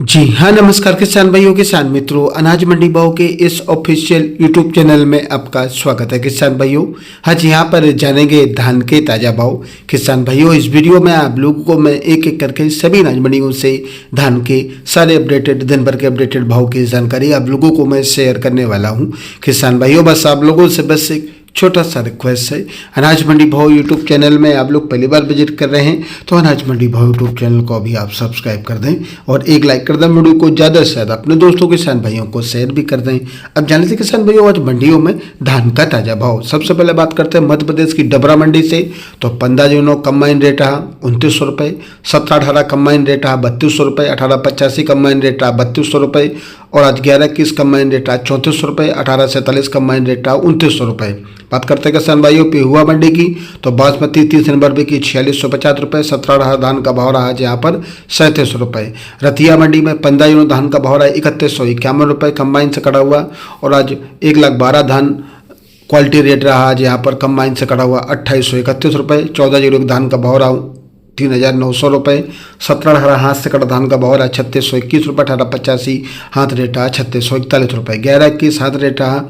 जी हाँ, नमस्कार किसान भाइयों, किसान मित्रों, अनाज मंडी भाव के इस ऑफिशियल यूट्यूब चैनल में आपका स्वागत है। किसान भाइयों, आज यहाँ पर जानेंगे धान के ताज़ा भाव। किसान भाइयों, इस वीडियो में आप लोगों को मैं एक एक करके सभी अनाज मंडियों से धान के सारे अपडेटेड दिन भर के अपडेटेड भाव की जानकारी आप लोगों को मैं शेयर करने वाला हूँ। किसान भाइयों, बस आप लोगों से बस एक छोटा सा रिक्वेस्ट है, अनाज मंडी भाव यूट्यूब चैनल में आप लोग पहली बार विजिट कर रहे हैं तो अनाज मंडी भाव यूट्यूब चैनल को अभी आप सब्सक्राइब कर दें और एक लाइक कर दें। वीडियो को ज़्यादा से ज़्यादा अपने दोस्तों किसान भाइयों को शेयर भी कर दें। अब जान लेते किसान भाइयों, आज मंडियों में धान का ताज़ा भाव। सबसे पहले बात करते हैं मध्य प्रदेश की डबरा मंडी से। तो 15 जून कंबाइन रेट रहा 2900 रुपये, 17-18 कंबाइन रेट रहा 3200 रुपये, 18-85 कंबाइन रेट रहा 3200 रुपये और आज 11-21 कंबाइन रेट रहा 3400 रुपये, 18-47 कंबाइन रेट रहा 2900 रुपये। बात करते हैं किसान भाइयों पेहुआ मंडी की। तो बासमती 30 नंबर की 4650 रुपये, 17-18 धान का भाव रहा आज यहाँ पर 3700 रुपये। रतिया मंडी में 15 यूनो धान का भाव रहा 3151 रुपये कंबाइन से कटा हुआ और आज 1,12,000 धान क्वालिटी रेट रहा आज यहाँ पर कंबाइन से कटा हुआ 2831 रुपये। 14 जीरो धान का भाव रहा 3,900 रुपये। 17-18 हाथ से कटा धान का भाव रहा 3621 रुपये। 18-85 हाथ रेट रहा 3641 रुपये। 11-21 हाथ रेट रहा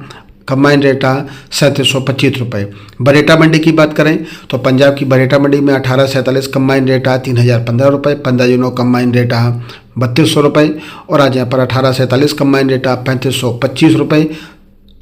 कंबाइन रेट रहा 3725 रुपये। बरेटा मंडी की बात करें तो पंजाब की बरेटा मंडी में 18-47 कंबाइन रेट रहा 3015 रुपये। 15 जूनों कंबाइन रेट रहा 3200 रुपये और आज यहाँ पर 18-47 कंबाइन रेट रहा 3525 रुपये।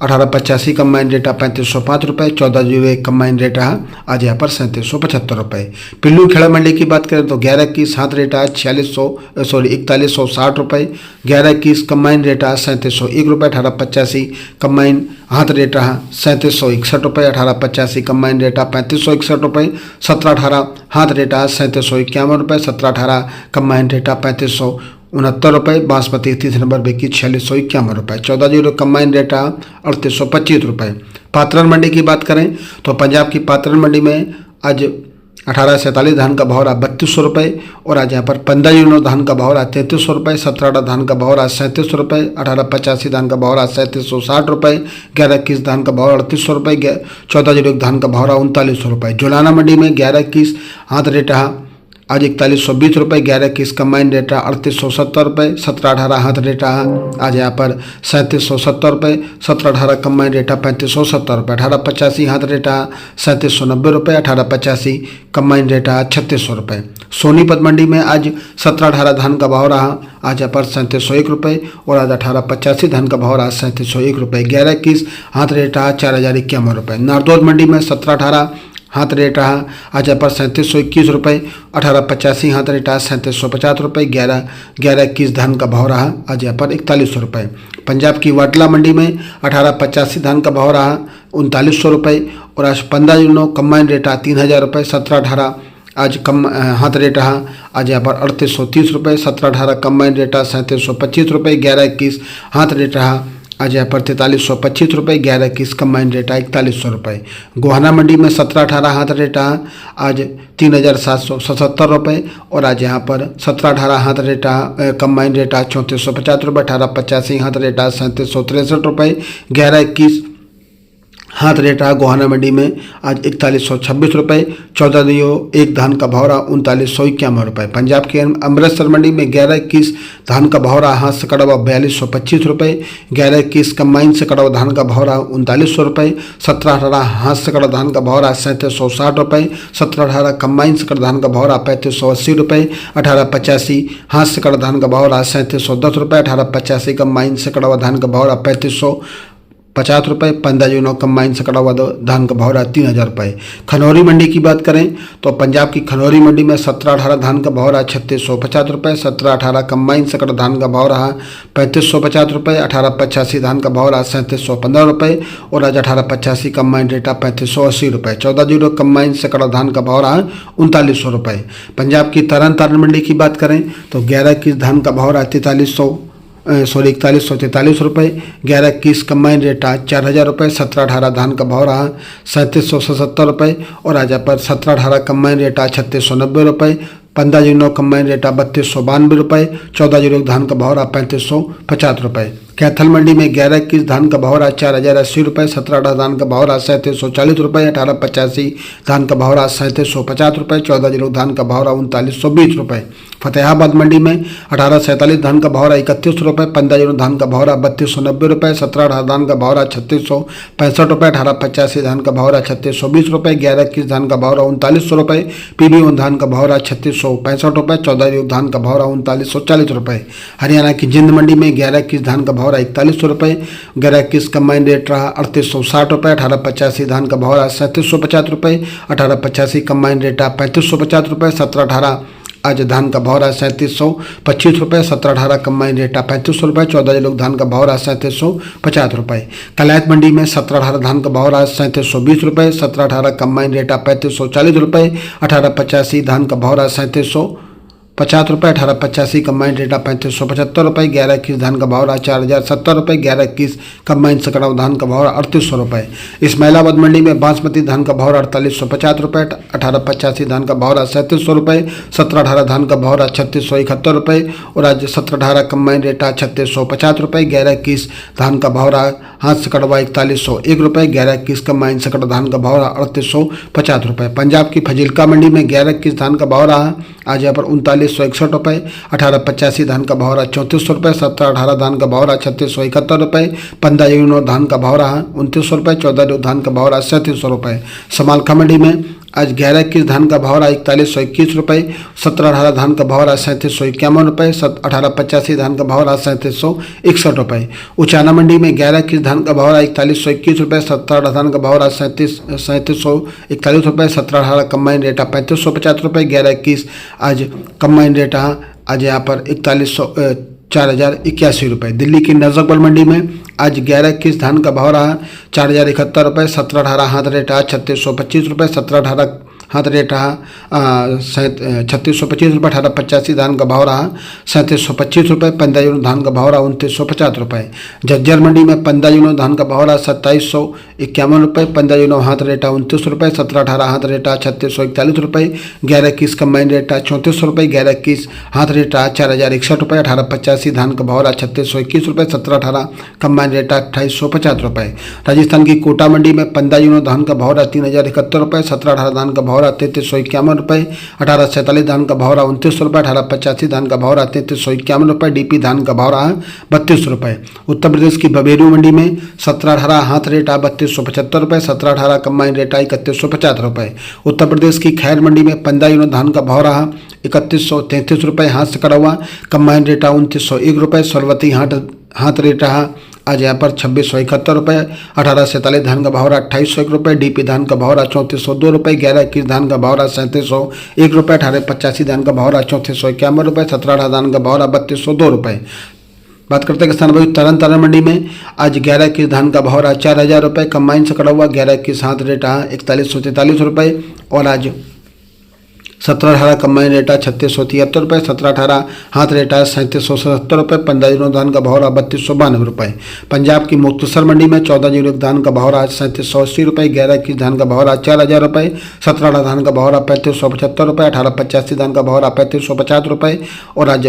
18-85 कंबाइन रेट रहा 3505 रुपये। 14 जीरो कंबाइन रेट रहा आज यहाँ पर 3775 रुपये। पिल्लू खेड़ा मंडी की बात करें तो 11-21 हाथ रेट रहा 4160 रुपये। 11-21 कंबाइन रेट रहा 3701 रुपये। 18-85 कंबाइन हाथ रेट रहा 3761 रुपये। 18-85 कंबाइन रेट रहा 3561 रुपये। 17-18 हाथ रेट रहा 3751 रुपये। 17-18 कंबाइन रेट रहा 3569 रुपये। बासमती 30 नंबर की 4651 रुपये। 14 जीरो कंबाइन रेट रहा 3825 रुपये। पात्रन मंडी की बात करें तो पंजाब की पात्रन मंडी में आज 18-47 धान का भाव रहा 3200 रुपये और आज यहाँ पर 15 यूनो धान का भाव रहा 3300 रुपये। 17-18 धान का भाव रहा 3700 रुपये। 18-85 धान का भाव रहा 3760 रुपये। 11-21 धान का भाव 3800 रुपये। 14 जीरो धान का भाव रहा 3900 रुपये। जुलाना मंडी में 11-21 हाथ रेट रहा आज 4120 रुपये। 11-21 कंबाइन रेट रहा 3870 रुपये। 17-18 हाथ रेट रहा आज यहाँ पर 3770 रुपये। 17-18 कंबाइन रेट रहा 3570 रुपये। 18-85 हाथ रेट रहा 3790 रुपये। 18-85 कंबाइन रेट रहा 3600 रुपये। सोनीपत मंडी में आज 17-18 धान का भाव रहा आज यहाँ पर 3701 रुपये और आज 18-85 धान का भाव रहा 3701 रुपये। 11-21 हाथ रेट रहा 4051 रुपये। नारदौल मंडी में 17-18 हाथ रेट रहा आज यहाँ पर 3721 रुपये। 18-85 हाथ रेट रहा 3750 रुपये। 11-21 धान का भाव रहा आज यहाँ पर 4100 रुपये। पंजाब की वाटला मंडी में 18-85 धान का भाव रहा 3900 रुपये और आज 15 यूनो कंबाइन रेट रहा 3000 रुपये। 17-18 आज कम हाथ रेट रहा आज यहाँ पर 3830 रुपये। 17-18 कंबाइन रेट रहा 3725 रुपये। 11-21 हाथ रेट रहा आज यहाँ पर 4325 रुपये। 11-21 कंबाइन रेट है 4100 रुपये। गोहाना मंडी में 17-18 हाथ रेट है आज 3777 रुपये और आज यहाँ पर 17-18 हाथ रेट कंबाइन रेट है 3450 रुपये। 18-85 हाथ रेट 3763 रुपये। 11-21 हाथ रेट रहा गोहाना मंडी में आज 4126 रुपये। 14 दियो एक धान का भाव रहा 3951 रुपये। पंजाब के अमृतसर मंडी में 11-21 धान का भाव रहा हाथ से कटा हुआ 4225 रुपये। 11-21 कंबाइन से कटा हुआ धान का भाव रहा 3900 रुपये। 17-18 हाथ से कटा धान का भाव रहा 3760 रुपये। 17-18 कंबाइन से कटा धान का भाव रहा 3580 रुपये। 18-85 हाथ से कटा धान का भाव रहा 3710 रुपये। 18-85 कंबाइन से कटा हुआ धान का भाव रहा 3550 रुपये। 15 जूनों कंबाइन से कटा हुआ धान का भाव रहा 3000 रुपये। खनौरी मंडी की बात करें तो पंजाब की खनौरी मंडी में 17-18 धान का भाव रहा 3650 रुपये। 17-18 कंबाइन से कटा धान का भाव रहा 3550 रुपये। 18-85 धान का भाव रहा 3715 रुपये और आज 18-85 कंबाइन रेट रहा 3580 रुपये। 14 जीरो कंबाइन से कटा धान का भाव रहा 3900 रुपये। पंजाब की तरन तारण मंडी की बात करें तो 11-21 धान का भाव रहा 4143 रुपये। 11-21 कंबाइन रेट रहा 4000 रुपये। 17-18 धान का भाव रहा 3777 रुपये और आज यहाँ पर 17-18 कंबाइन रेट रहा 3690 रुपये। 15 जीरो कंबाइन रेट रहा 3292 रुपये। 14 जीरो धान का भाव रहा 3550 रुपये। कैथल मंडी में 11-21 धान का भाव रहा 4080 रुपये, 17-18 धान का भाव रहा 3740 रुपये, 18-85 धान का भाव रहा 3750 रुपये, 14-0 धान का भाव रहा 3920 रुपये। फतेहाबाद मंडी में 18-47 धान का भाव रहा 31 रुपये, 15-0 धान का भाव रहा 3290 रुपये, 17-18 धान का भाव रहा 3665 रुपये, 18-85 धान का भाव रहा 3620 रुपये, 11-21 धान का भाव रहा 3900 रुपये, PB1 धान का भाव रहा 3665 रुपये, 14-0 धान का भाव रहा 3940 रुपये। हरियाणा की जिंद मंडी में 11-21 धान का भाव रहा 4100 रुपये, 11-21 कंबाइन रेट रहा 3860 रुपये, 18-85 धान का भाव रहा 3750 रुपये, 18-85 कंबाइन रेट रहा 3550 रुपये, 17-18 आज धान का भाव रहा 3725 रुपये, 17-18 कंबाइन रेट रहा 3500 रुपये, 14-0 धान का भाव रहा 3750 रुपये। कलायत मंडी में 17-18 धान का भाव रहा 3720 रुपये, 17-18 कंबाइन रेट रहा 3540 रुपये, 18-85 धान का भाव रहा 3750 रुपये, 18-85 कंबाइन रेट रहा 3575 रुपये, 11-21 धान का भाव रहा 4070 रुपये, 11-21 कंबाइन सकड़ाव धान का भाव रहा 3800 रुपये। इस्माइलाबाद मंडी में बासमती धान का भाव रहा 4850 रुपये, 18-85 धान का भाव रहा 3700 रुपये, 17-18 धान का भाव रहा 3671 रुपये और आज 17-18 कंबाइन रेट रहा 3650 रुपये, 11-21 धान का भाव रहा हाथ सकड़वा 4101 रुपये, 11-21 कंबाइन सकड़ धान का भाव रहा 3850 रुपये। पंजाब की फजीलका मंडी में 11-21 धान का भाव रहा आज यहाँ पर 3961 रुपये, 18-85 धान का भाव रहा 3400 रुपये, 17-18 धान का भाव रहा 3671 रुपये, 15-0 धान का भाव रहा 2900 रुपये, 14-0 धान का भाव रहा 3700 रुपये। समालखा मंडी में आज 11-21 धान का भाव रहा 4121 रुपये, 17-18 धान का भाव रहा 3751 रुपये, 18-85 धान का भाव रहा 3761 रुपये। उचाना मंडी में 11-21 धान का भाव रहा 4121 रुपये, 17-18 धान का भाव रहा 3741 रुपये, 17-18 कंबाइन रेट 3550 रुपये, 11-21 आज कंबाइन रेट आज यहाँ पर 4081 रुपये। दिल्ली की नजकबल मंडी में आज 11-21 धान का भाव रहा 4071 रुपये, 17-18 हाथ रेट रहा 3625 रुपये, 17-18 हाथ रेट रहा 3625 रुपये, 18-85 धान का भाव रहा 3725 रुपये, 15-0 धान का भाव रहा 2950 रुपये। झज्जर मंडी में 15-0 धान का भाव रहा 2751 रुपये, 15-0 हाथ रेट रहा 29 रुपये, 17-18 हाथ रेट रहा 3641 रुपये, 11-21 कंबाइन रेट रहा 3400 रुपये, 11-21 हाथ रेट रहा 4061 रुपये, 18-85 धान का भाव रहा 3621 रुपये, 17-18 कंबाइन रेट रहा 2850 रुपये। राजस्थान की कोटा मंडी में 15-0 धान का भाव रहा 3071 रुपये, 17-18 धान का भाव रहा 3351 रुपये, 18-47 धान का भाव रहा 2900 रुपये, 18-85 धान का भाव रहा 3351 रुपये, DP धान का भाव रहा 32 रुपये। उत्तर प्रदेश की बबेरू मंडी में 17-18 हाथ रेट 3275 रुपये, 17-18 कंबाइन रेट 3150 रुपये। उत्तर प्रदेश की खैर मंडी में 15-0 धान का भाव रहा 3133 रुपये, हाथ से कड़ा हुआ कंबाइन रेट 2901 रुपये। सरवती हाथ रेट रहा आज यहाँ पर 2671 रुपये, 18-47 धान का भाव रहा 2801 रुपये, DP धान का भाव रहा 3402 रुपये, 11-21 धान का भाव रहा 3701 रुपये, 18-85 धान का भाव रहा 3451 रुपये, 17-18 धान का भाव रहा 3202 रुपये। बात करते हैं किसान भाई तरन मंडी में आज 11-21 धान का भाव रहा 4000 रुपये, कंबाइन से कड़ा हुआ 11-21 हाथ रेट रहा 4143 रुपये और आज 17-18 कंबाइन रेट 3673 रुपये, 17-18 हाथ रेट 3770 रुपये, 15-0 धान का भाव रहा 3292 रुपये। पंजाब की मुक्तसर मंडी में 14-0 धान का भाव रहा 3780 रुपये, 11-21 धान का भाव रहा 4000 रुपये, 17-18 धान का भाव रहा 3575 रुपये, 18-85 धान का भाव रहा 3550 रुपये और आज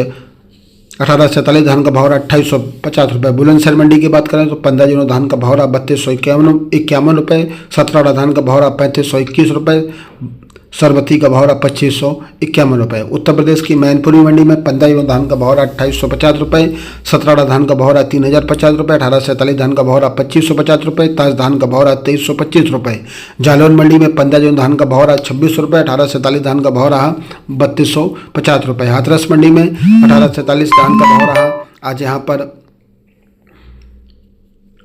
18-47 धान का भाव रहा 2850 रुपये। बुलंदशहर मंडी की बात करें तो 15-0 धान का भाव रहा 3251 रुपये, 17-18 धान का भाव रहा 3521 रुपये, सरबती का भाव रहा 2551 रुपये। उत्तर प्रदेश की मैनपुरी मंडी में 15-0 धान का भाव रहा 2850 रुपये, 17-18 धान का भाव रहा 3050 रुपये, 18-47 धान का भाव रहा 2550 रुपये, ताज धान का भाव रहा 2325 रुपये। जालौन मंडी में 15-0 धान का भाव रहा 26 रुपये, 18-47 धान का भाव रहा 3250 रुपये। हाथरस मंडी में 18-47 धान का भाव रहा आज यहाँ पर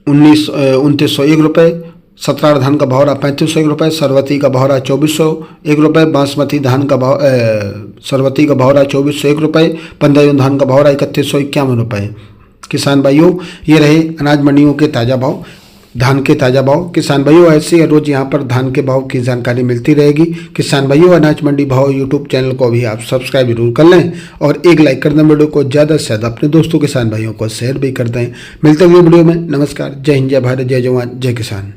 2901 रुपये, 17 धान का भाव रहा 3501 रुपये, सरवती का भाव रहा 2401 रुपये, बासमती धान का भाव सरवती का भाव रहा 2401 रुपये, 15 धान का भाव रहा 3151 रुपये। किसान भाइयों ये रहे अनाज मंडियों के ताज़ा भाव, धान के ताज़ा भाव। किसान भाइयों ऐसे रोज़ यहाँ पर धान के भाव की जानकारी मिलती रहेगी। किसान भाइयों अनाज मंडी भाव यूट्यूब चैनल को भी आप सब्सक्राइब जरूर कर लें और एक लाइक कर दें, वीडियो को ज़्यादा से ज़्यादा अपने दोस्तों किसान भाइयों को शेयर भी कर दें। मिलते हुए वीडियो में, नमस्कार, जय हिंद, जय भारत, जय जवान, जय किसान।